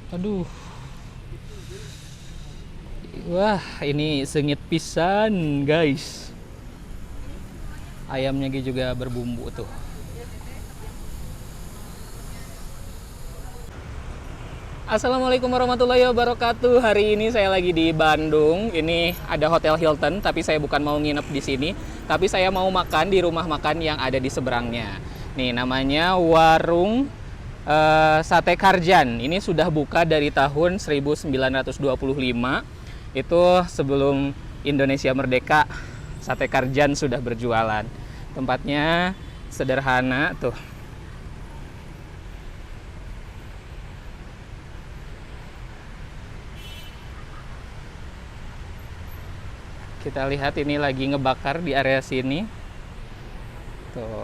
Aduh. Wah, ini sengit pisan, guys. Ayamnya juga berbumbu tuh. Assalamualaikum warahmatullahi wabarakatuh. Hari ini saya lagi di Bandung. Ini ada Hotel Hilton, tapi saya bukan mau nginep di sini, tapi saya mau makan di rumah makan yang ada di seberangnya. Nih, namanya Warung Sate Karjan. Ini sudah buka dari tahun 1925. Itu sebelum Indonesia merdeka, Sate Karjan sudah berjualan. Tempatnya sederhana tuh. Kita lihat ini lagi ngebakar di area sini. Tuh.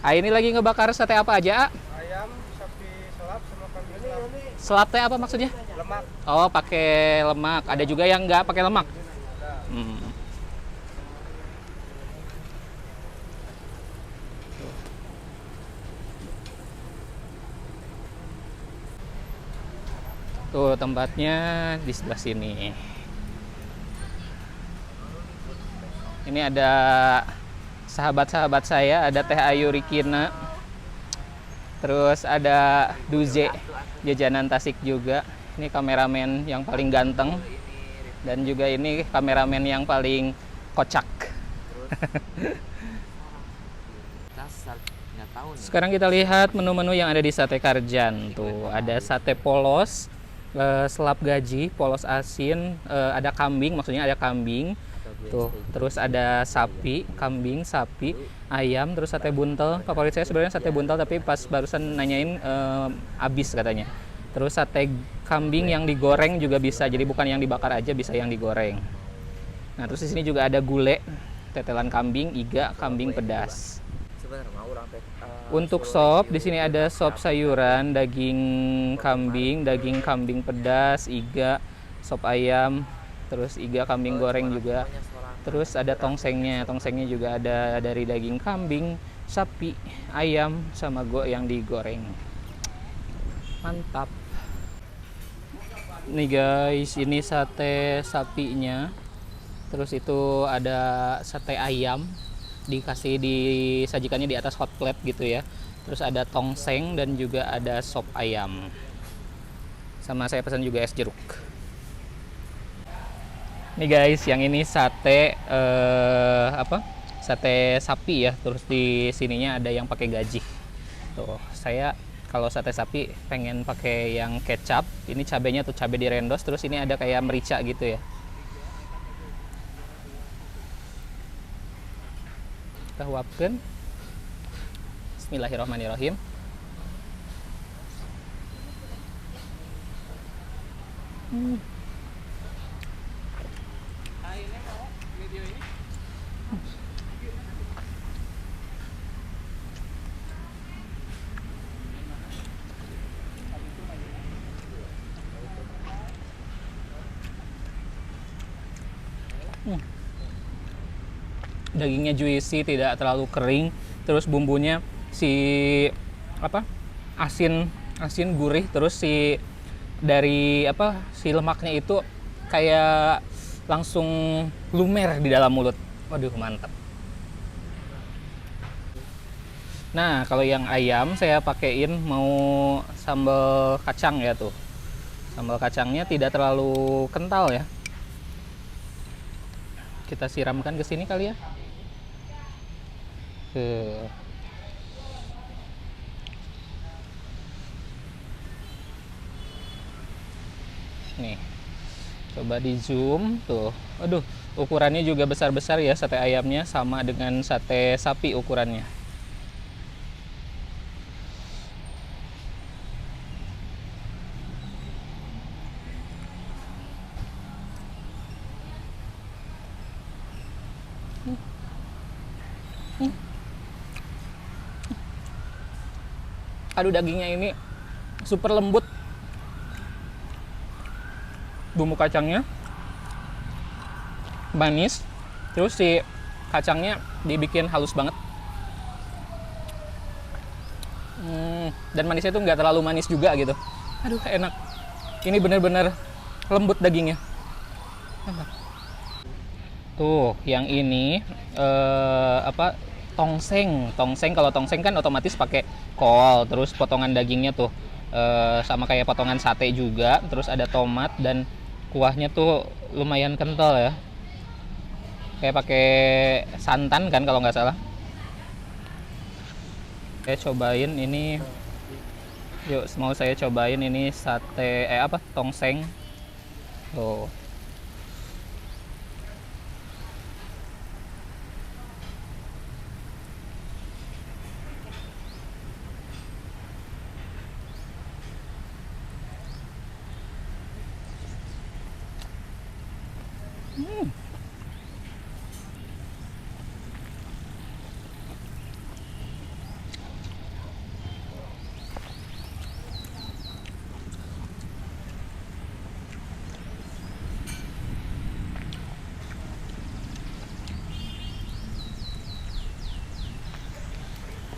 Ini lagi ngebakar sate apa aja, A? Ayam, sapi selap, sama kambing selap. Selap teh apa maksudnya? Lemak. Oh, pakai lemak. Ada juga yang nggak pakai lemak. Hmm. Tuh tempatnya di sebelah sini. Ini ada sahabat-sahabat saya, ada Teh Ayu Rikina. Terus ada Duze, jajanan Tasik juga. Ini kameramen yang paling ganteng. Dan juga ini kameramen yang paling kocak. Sekarang kita lihat menu-menu yang ada di Sate Karjan. Tuh, ada sate polos, selap gaji, polos asin, ada kambing, maksudnya ada kambing. Tuh, terus ada sapi, kambing, sapi, ayam, terus sate buntel. Favorit saya sebenarnya sate buntel, tapi pas barusan nanyain habis katanya. Terus sate kambing yang digoreng juga bisa, jadi bukan yang dibakar aja, bisa yang digoreng. Nah, terus di sini juga ada gulai, tetelan kambing, iga, kambing pedas. Untuk sop, di sini ada sop sayuran, daging kambing pedas, iga, sop ayam, terus iga kambing goreng juga. Terus ada tongsengnya juga ada dari daging kambing, sapi, ayam, sama yang digoreng. Mantap. Nih guys, ini sate sapinya. Terus itu ada sate ayam, disajikannya di atas hot plate gitu ya. Terus ada tongseng dan juga ada sop ayam. Sama saya pesan juga es jeruk. Nih guys, yang ini sate Sate sapi ya. Terus di sininya ada yang pakai gaji. Tuh, saya kalau sate sapi pengen pakai yang kecap. Ini cabenya tuh cabai direndos, terus ini ada kayak merica gitu ya. Kita uapkan. Bismillahirrahmanirrahim. Dagingnya juicy, tidak terlalu kering. Terus bumbunya asin gurih. Terus si lemaknya itu kayak langsung lumer di dalam mulut. Waduh, mantap. Nah, kalau yang ayam saya pakein mau sambal kacang ya tuh. Sambal kacangnya tidak terlalu kental ya. Kita siramkan ke sini kali ya. Nih, coba di zoom tuh. Aduh, ukurannya juga besar-besar ya sate ayamnya, sama dengan sate sapi ukurannya. Aduh, dagingnya ini super lembut. Bumbu kacangnya manis. Terus si kacangnya dibikin halus banget. Dan manisnya tuh nggak terlalu manis juga gitu. Aduh, enak. Ini bener-bener lembut dagingnya. Tuh, yang ini apa? Tongseng. Tongseng, kalau tongseng kan otomatis pakai kol, terus potongan dagingnya tuh sama kayak potongan sate juga, terus ada tomat dan kuahnya tuh lumayan kental ya. Kayak pakai santan kan kalau nggak salah. Saya cobain ini. Yuk, mau saya cobain ini sate apa? Tongseng. Tuh.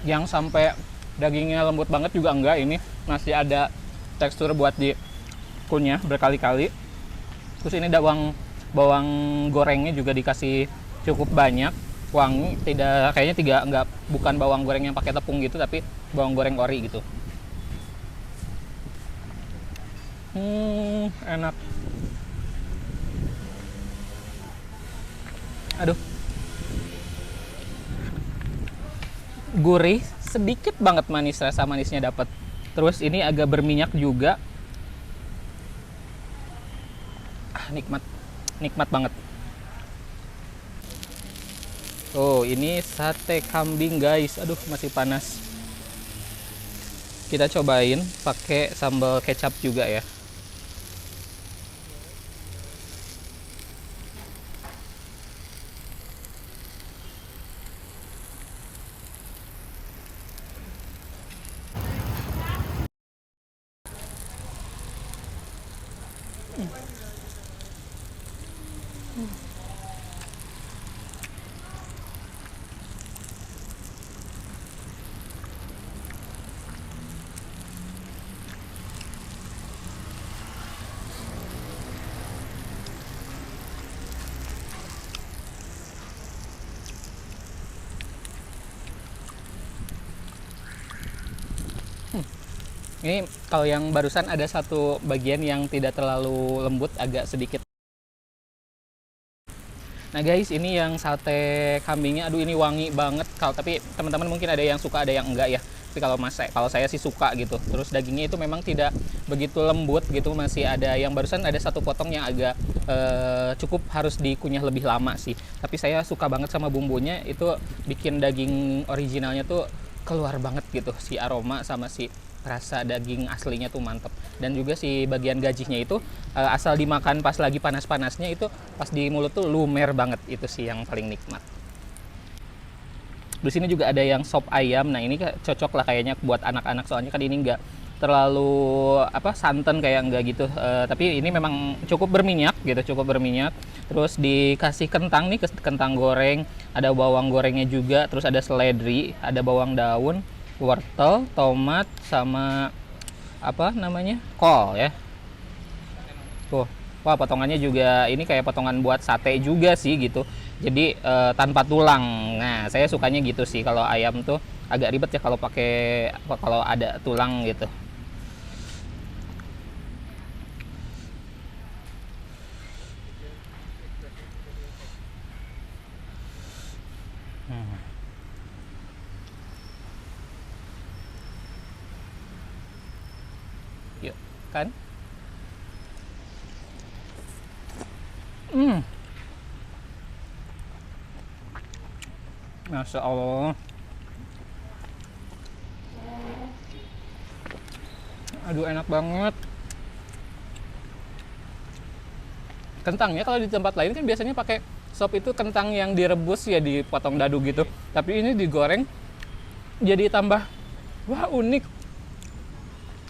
Yang sampai dagingnya lembut banget juga enggak, ini masih ada tekstur buat dikunyah berkali-kali. Terus ini bawang bawang gorengnya juga dikasih cukup banyak, wangi, tidak kayaknya enggak, bukan bawang goreng yang pakai tepung gitu, tapi bawang goreng ori gitu. Enak. Aduh, gurih, sedikit banget manis, rasa manisnya dapat. Terus ini agak berminyak juga. Nikmat, nikmat banget. Oh, ini sate kambing guys. Aduh, masih panas. Kita cobain pakai sambal kecap juga ya. Ini kalau yang barusan ada satu bagian yang tidak terlalu lembut, agak sedikit. Nah guys, ini yang sate kambingnya, aduh ini wangi banget. Tapi teman-teman mungkin ada yang suka, ada yang enggak ya. Tapi kalau saya sih suka gitu. Terus dagingnya itu memang tidak begitu lembut gitu, masih ada yang barusan ada satu potong yang agak cukup harus dikunyah lebih lama sih. Tapi saya suka banget sama bumbunya, itu bikin daging originalnya tuh keluar banget gitu, si aroma sama si rasa daging aslinya tuh mantep. Dan juga si bagian gajihnya itu asal dimakan pas lagi panas-panasnya, itu pas di mulut tuh lumer banget. Itu sih yang paling nikmat. Di sini juga ada yang sop ayam. Nah ini cocok lah kayaknya buat anak-anak, soalnya kan ini nggak terlalu santan kayak enggak gitu. Tapi ini memang cukup berminyak gitu, cukup berminyak. Terus dikasih kentang nih, kentang goreng, ada bawang gorengnya juga, terus ada seledri, ada bawang daun, wortel, tomat, sama kol ya. Tuh, wah potongannya juga ini kayak potongan buat sate juga sih gitu. Jadi tanpa tulang. Nah, saya sukanya gitu sih. Kalau ayam tuh agak ribet ya kalau kalau ada tulang gitu. Yuk, kan? Masya Allah. Aduh, enak banget. Kentangnya kalau di tempat lain kan biasanya pakai sop itu kentang yang direbus ya, dipotong dadu gitu. Tapi ini digoreng jadi tambah, wah, unik.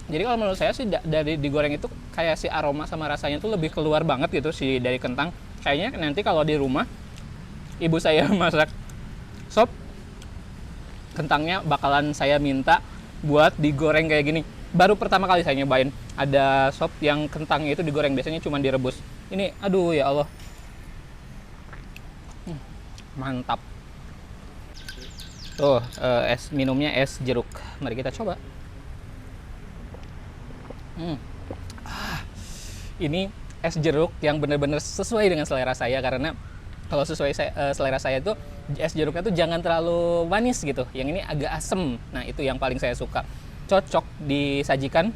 Jadi kalau menurut saya sih dari digoreng itu kayak si aroma sama rasanya tuh lebih keluar banget gitu sih dari kentang. Kayaknya nanti kalau di rumah ibu saya masak sop, kentangnya bakalan saya minta buat digoreng kayak gini. Baru pertama kali saya nyobain. ada sop yang kentangnya itu digoreng, biasanya cuma direbus. Ini aduh ya Allah. Mantap. Tuh, es minumnya es jeruk. Mari kita coba. Ini es jeruk yang benar-benar sesuai dengan selera saya, karena kalau sesuai selera saya itu es jeruknya tuh jangan terlalu manis gitu. Yang ini agak asem. Nah, itu yang paling saya suka. Cocok disajikan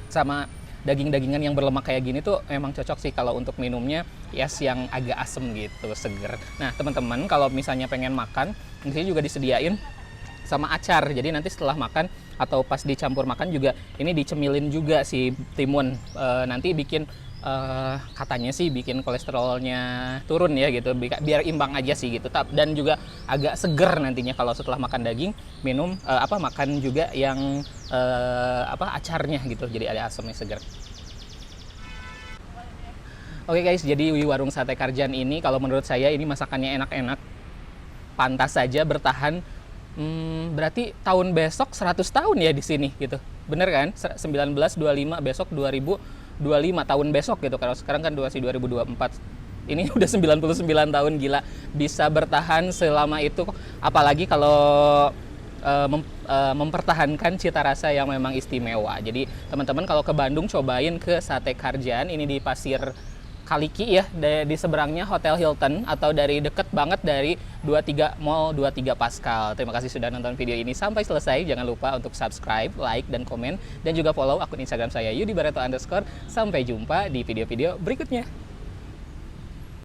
sama daging-dagingan yang berlemak kayak gini tuh memang cocok sih kalau untuk minumnya es yang agak asem gitu, seger. Nah, teman-teman kalau misalnya pengen makan, di sini juga disediain sama acar. Jadi nanti setelah makan atau pas dicampur makan juga ini dicemilin juga si timun. Nanti bikin katanya sih bikin kolesterolnya turun ya gitu, biar imbang aja sih gitu. Dan juga agak seger nantinya kalau setelah makan daging minum makan juga yang acarnya gitu, jadi ada asamnya, seger. Oke guys, jadi di warung sate Karjan ini kalau menurut saya ini masakannya enak-enak, pantas saja bertahan. Berarti tahun besok 100 tahun ya di sini gitu. Bener kan? 1925 besok 2025 tahun besok gitu. Kalau sekarang kan masih 2024. Ini udah 99 tahun, gila. Bisa bertahan selama itu, apalagi kalau mempertahankan cita rasa yang memang istimewa. Jadi teman-teman kalau ke Bandung cobain ke Sate Karjan, ini di Pasir Kaliki ya, di seberangnya Hotel Hilton, atau dari deket banget dari Mall 23 Pascal. Terima kasih sudah nonton video ini sampai selesai. Jangan lupa untuk subscribe, like, dan komen, dan juga follow akun Instagram saya @yudibarreto_. Sampai jumpa di video-video berikutnya.